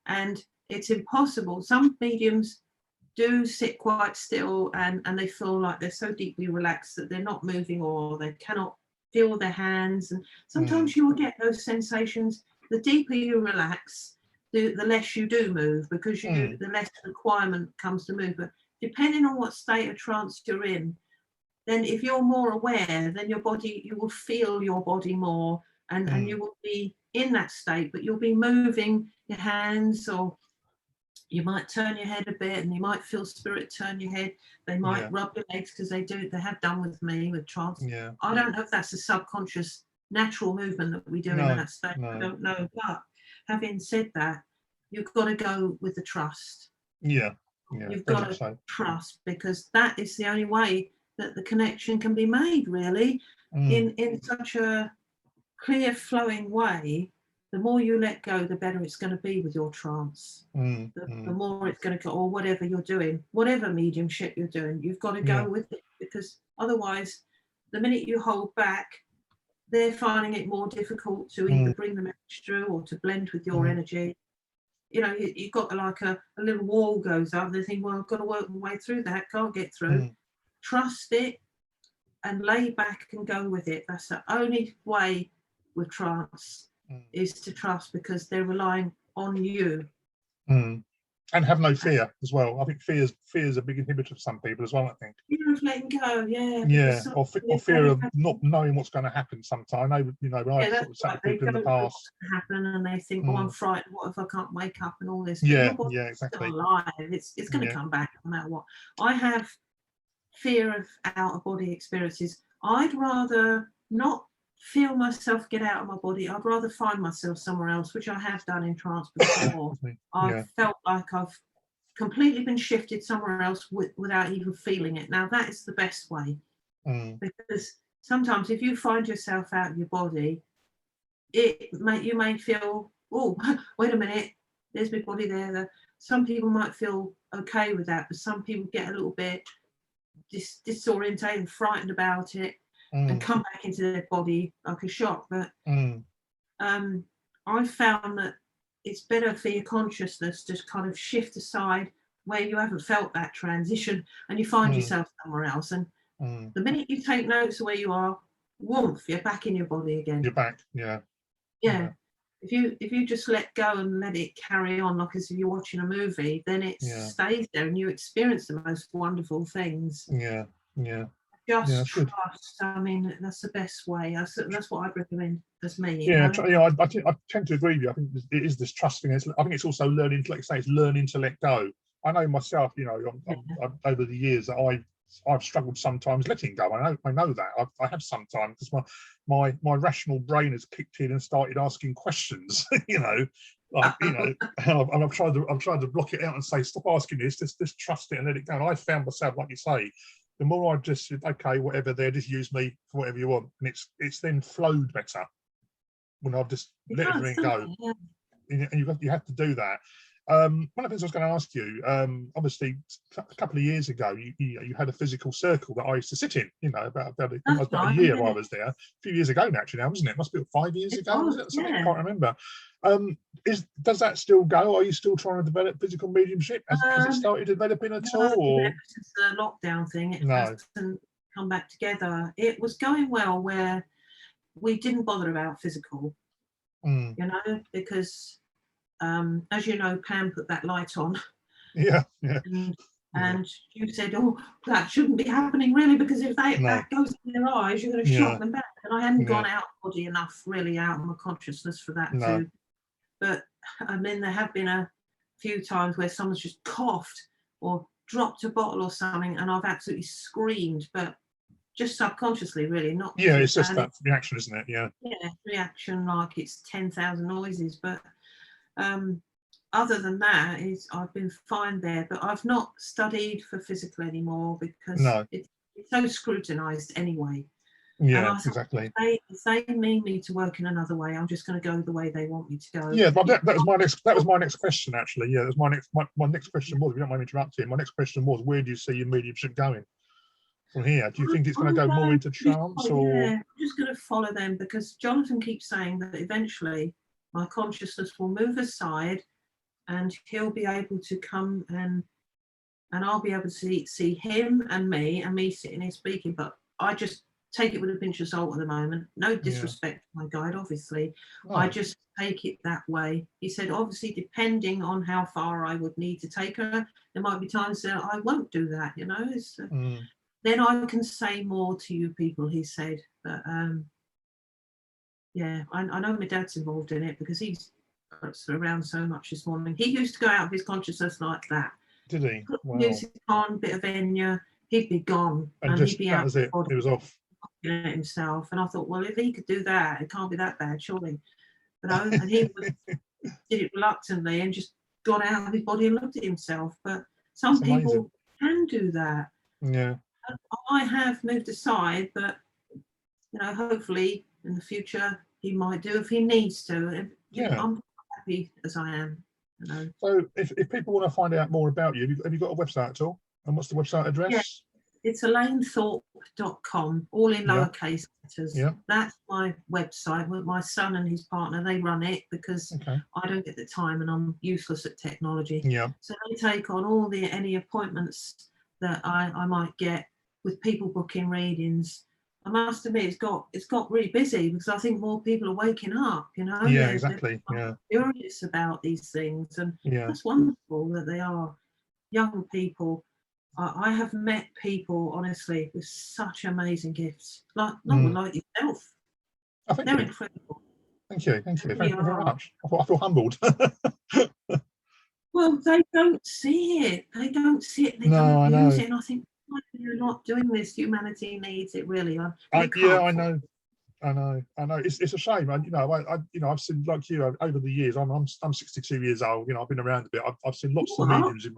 And it's impossible. Some mediums do sit quite still, and they feel like they're so deeply relaxed that they're not moving, or they cannot feel their hands. And sometimes you will get those sensations. The deeper you relax, the less you do move, because the less requirement comes to move. But depending on what state of trance you're in, then if you're more aware, then you will feel your body more, and you will be in that state, but you'll be moving your hands, or you might turn your head a bit, and you might feel spirit turn your head. They might rub your legs, because they have done with me with trance. I don't know if that's a subconscious natural movement that we do in that state. I don't know. But having said that, you've got to go with the trust. You've got to trust, because that is the only way that the connection can be made, really, in such a clear flowing way. The more you let go, the better it's going to be with your trance. The more it's going to go, or whatever you're doing, whatever mediumship you're doing, you've got to go with it, because otherwise, the minute you hold back, they're finding it more difficult to either bring the message through or to blend with your energy. You know, you've got like a little wall goes up, and they think, well, I've got to work my way through that, can't get through. Trust it and lay back and go with it. That's the only way with trance, is to trust, because they're relying on you. And have no fear as well. I think fear is a big inhibitor for some people as well, I think. Fear of letting go, or fear of not knowing what's going to happen sometime. I know, you know, when I've sort of sat with people in the past, happen, and they think, oh, I'm frightened, what if I can't wake up, and all this. Exactly. Still alive. It's going to come back no matter what. I have fear of out-of-body experiences. I'd rather not feel myself get out of my body. I'd rather find myself somewhere else, which I have done in trance before. I've felt like I've completely been shifted somewhere else without even feeling it. Now that is the best way, because sometimes if you find yourself out of your body, you may feel, oh, wait a minute, there's my body there. Some people might feel okay with that, but some people get a little bit disorientated and frightened about it, and come back into their body like a shock. But I found that it's better for your consciousness to kind of shift aside where you haven't felt that transition, and you find yourself somewhere else. And the minute you take notice of where you are, woof, you're back in your body again. You're back, yeah. If you just let go and let it carry on, like as if you're watching a movie, then it stays there, and you experience the most wonderful things. Just trust. I mean, that's the best way. That's what I'd recommend as me. I tend to agree with you. I think it is this trusting. I think it's also learning to, like say, it's learning to let go. I know myself, you know, over the years that I've struggled sometimes letting go. I know that I have sometimes, because my rational brain has kicked in and started asking questions. You know, like, you know, and I've tried to block it out and say, stop asking this. Just trust it and let it go. And I found myself, like you say, the more I've just said, okay, whatever, there, just use me for whatever you want, and it's then flowed better when I've just let everything go. And you have to do that. One of the things I was going to ask you, obviously, a couple of years ago, you had a physical circle that I used to sit in. You know, about a year while I was there. A few years ago, actually, now, wasn't it? It must be 5 years ago. Was it? Something I can't remember. Does that still go? Are you still trying to develop physical mediumship? Has it started developing at all? Or since the lockdown thing, it hasn't come back together. It was going well where we didn't bother about physical, you know, because as you know, Pam put that light on. And you said, oh, that shouldn't be happening really, because if that goes in their eyes, you're going to shock them back. And I hadn't gone out body enough, really, out of my consciousness for that But I mean, there have been a few times where someone's just coughed or dropped a bottle or something, and I've absolutely screamed, but just subconsciously, really, not. Yeah, it's just that reaction, isn't it? Yeah. Yeah, reaction like it's 10,000 noises. But other than that, I've been fine there. But I've not studied for physical anymore because it's so scrutinised anyway. Yeah, exactly. If they mean me to work in another way, I'm just going to go the way they want me to go. Yeah, but that was my next question, actually. Yeah, that was my next question was, if you don't mind interrupting, my next question was, where do you see your mediumship going from here? Do you think it's going to go more into trance, or? Yeah, I'm just going to follow them, because Jonathan keeps saying that eventually my consciousness will move aside and he'll be able to come and I'll be able to see him and me sitting here speaking. But I just take it with a pinch of salt at the moment. No disrespect to my guide, obviously. No. I just take it that way. He said, obviously, depending on how far I would need to take her, there might be times that I won't do that, you know. Then I can say more to you people, he said. But yeah, I know my dad's involved in it, because he's around so much this morning. He used to go out of his consciousness like that. Did he? Wow. Music on, bit of Enya, he'd be gone, and he'd be out. That was it. He was off. Himself, and I thought, well, if he could do that, it can't be that bad, surely. But and he did it reluctantly and just got out of his body and looked at himself. But some people can do that. Yeah. I have moved aside, but you know, hopefully in the future he might do if he needs to. Yeah. I'm happy as I am. You know. So if people want to find out more about you, have you got a website at all? And what's the website address? Yeah. It's ElaineThorpe.com, all in lowercase letters. Yeah. That's my website. My son and his partner, they run it, because I don't get the time and I'm useless at technology. Yeah. So they take on any appointments that I might get with people booking readings. I must admit, it's got really busy, because I think more people are waking up, you know. Yeah, exactly. They're curious about these things, and that's wonderful that they are young people. I have met people, honestly, with such amazing gifts, like yourself. They're incredible. Thank you. Thank you very much. I feel humbled. Well, they don't see it. They don't see it. They don't use it. And I think, why are you not doing this? Humanity needs it, really. I know. It's a shame. I've seen, like you, over the years. I'm 62 years old. You know, I've been around a bit. I've seen lots of mediums.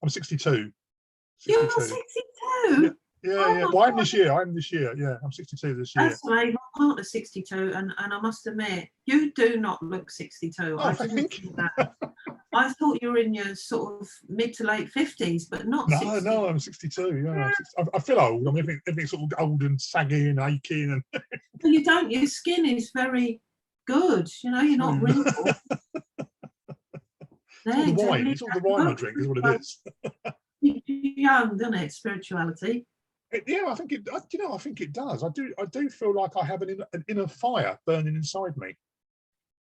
I'm 62. You're 62? Yeah. Well, I'm this year. Yeah, I'm 62 this year. That's right. My partner's 62, and I must admit, you do not look 62. Oh, I think that. I thought you were in your sort of mid to late 50s, but not 60. No, I'm 62. Yeah, I feel old. I mean, everything's sort of old and saggy and aching. And well, you don't. Your skin is very good. You know, you're not wrinkled. It's all the wine I drink, is what it is. Young, doesn't it? Spirituality. I think it. I think it does. I do feel like I have an inner fire burning inside me.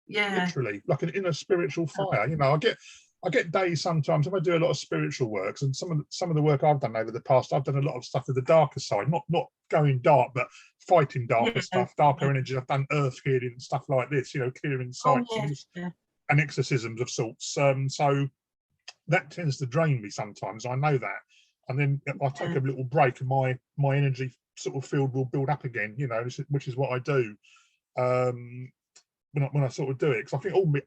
Yeah. Literally, like an inner spiritual fire. You know, I get days sometimes if I do a lot of spiritual works, and some of the work I've done over the past, I've done a lot of stuff with the darker side, not going dark, but fighting darker stuff, darker energy. I've done earth healing and stuff like this. You know, clearing sites and exorcisms of sorts. So that tends to drain me sometimes. I know that, and then I take a little break, and my energy sort of field will build up again. You know, which is what I do when I sort of do it. Because I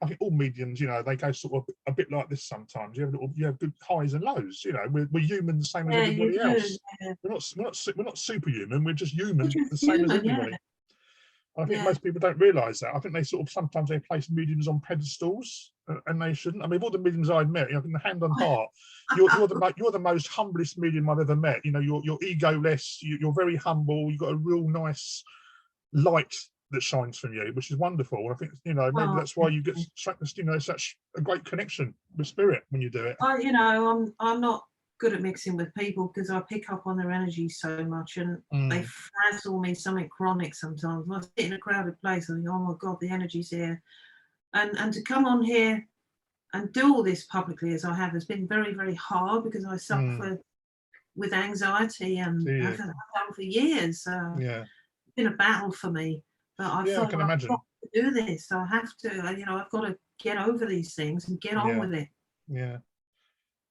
think all mediums, you know, they go sort of a bit like this sometimes. You have good highs and lows. You know, we're human the same as everybody else. Yeah. We're not superhuman. We're just human, the same as everybody. Yeah. I think most people don't realise that. I think they sometimes they place mediums on pedestals, and they shouldn't. I mean, all the mediums I've met, you know, in the hand on heart, you're the most humblest medium I've ever met. You know, you're egoless, you're very humble. You've got a real nice light that shines from you, which is wonderful. I think, you know, maybe that's why you get such a great connection with spirit when you do it. You know, I'm not good at mixing with people, because I pick up on their energy so much, and they frazzle me something chronic sometimes. When I sit in a crowded place, I think, oh my God, the energy's here. And to come on here and do all this publicly as I have has been very, very hard, because I suffer with anxiety, and I've done for years. It's been a battle for me. But I can imagine. to do this. I have to, I've got to get over these things and get on with it. Yeah.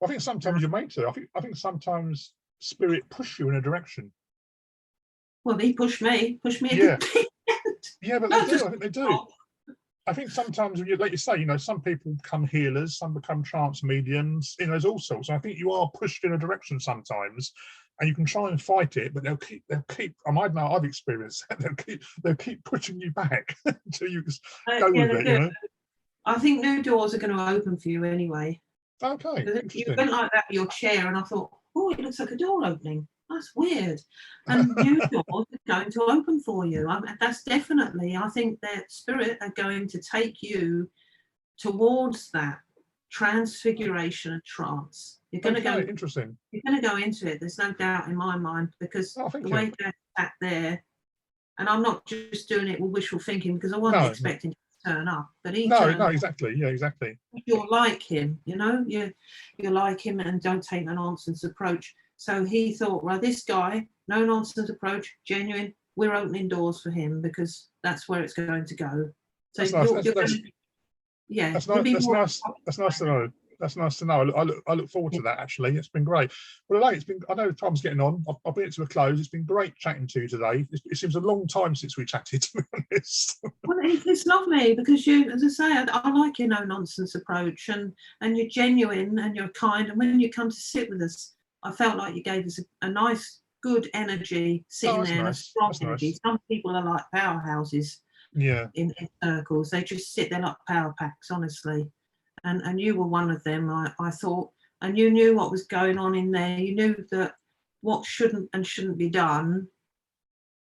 I think sometimes you're made to. I think sometimes spirit push you in a direction. Well, he pushed me. Yeah. Yeah, but they do. I think they do. I think sometimes, like you say, some people become healers, some become trance mediums. There's all sorts. I think you are pushed in a direction sometimes, and you can try and fight it, but they'll keep. I've experienced that. They'll keep pushing you back until you just go with it. I think new doors are going to open for you anyway. Okay. You went like that with your chair, and I thought, oh, it looks like a door opening. That's weird. And new doors are going to open for you. That's definitely, I think that spirit are going to take you towards that transfiguration and trance. You're going to go. Interesting. You're going to go into it. There's no doubt in my mind, because the way they're sat there, and I'm not just doing it with wishful thinking, because I wasn't expecting to turn up, but he exactly. Yeah, exactly. You're like him, you're like him, and don't take a nonsense approach. So he thought, well, this guy, no nonsense approach, genuine, we're opening doors for him, because that's where it's going to go. So that's nice to know. That's nice to know. I look forward to that, actually. It's been great. Well, Elaine, I know time's getting on. I'll bring it to a close. It's been great chatting to you today. It seems a long time since we chatted, to be honest. Well, it's lovely, because you, as I say, I like your no-nonsense approach, and you're genuine and you're kind. And when you come to sit with us, I felt like you gave us a nice, good energy sitting there, and a strong energy. Nice. Some people are like powerhouses in circles. They just sit there like power packs, honestly. And you were one of them, I thought, and you knew what was going on in there. You knew that what shouldn't be done.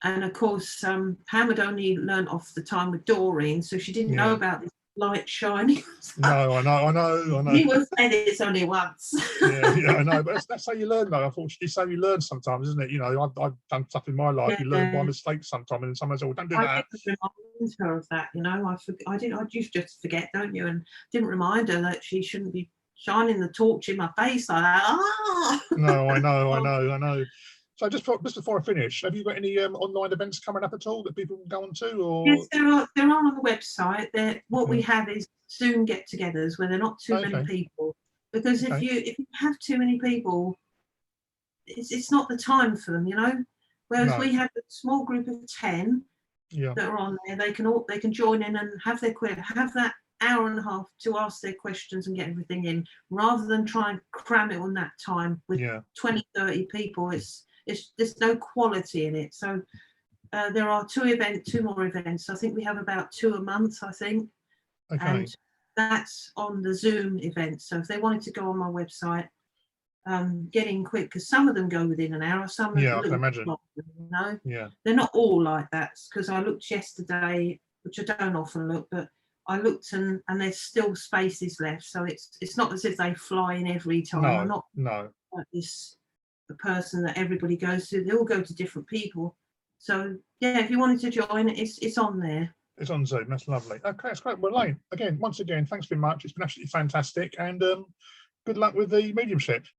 And of course, Pam had only learnt off the time with Doreen, so she didn't know about this light shining. No, I know. He was saying it's only once. I know, but that's how you learn, though. Unfortunately, so you learn sometimes, isn't it? I've done stuff in my life. You learn by mistake sometimes, and someone says, "Oh, don't do that." I didn't remind her of that, I used to just forget, don't you? And didn't remind her that she shouldn't be shining the torch in my face like that. No, I know. So just before I finish, have you got any online events coming up at all that people can go on to? Or? Yes, there are on the website. What we have is Zoom get-togethers where there are not too many people, because if you have too many people, it's not the time for them, Whereas we have a small group of 10 that are on there. They can join in and have that hour and a half to ask their questions and get everything in, rather than try and cram it on that time with 20, 30 people. There's no quality in it. So there are two more events. I think we have about 2 a month, I think. Okay. And that's on the Zoom event. So if they wanted to go on my website, get in quick, because some of them go within an hour, some of them I can imagine. Longer, They're not all like that, because I looked yesterday, which I don't often look, but I looked and there's still spaces left. So it's not as if they fly in every time. I'm not like this the person that everybody goes to. They all go to different people. So if you wanted to join, it's on there. It's on Zoom. That's lovely. Okay, that's great. Well, Elaine, once again, thanks very much. It's been absolutely fantastic, and good luck with the mediumship.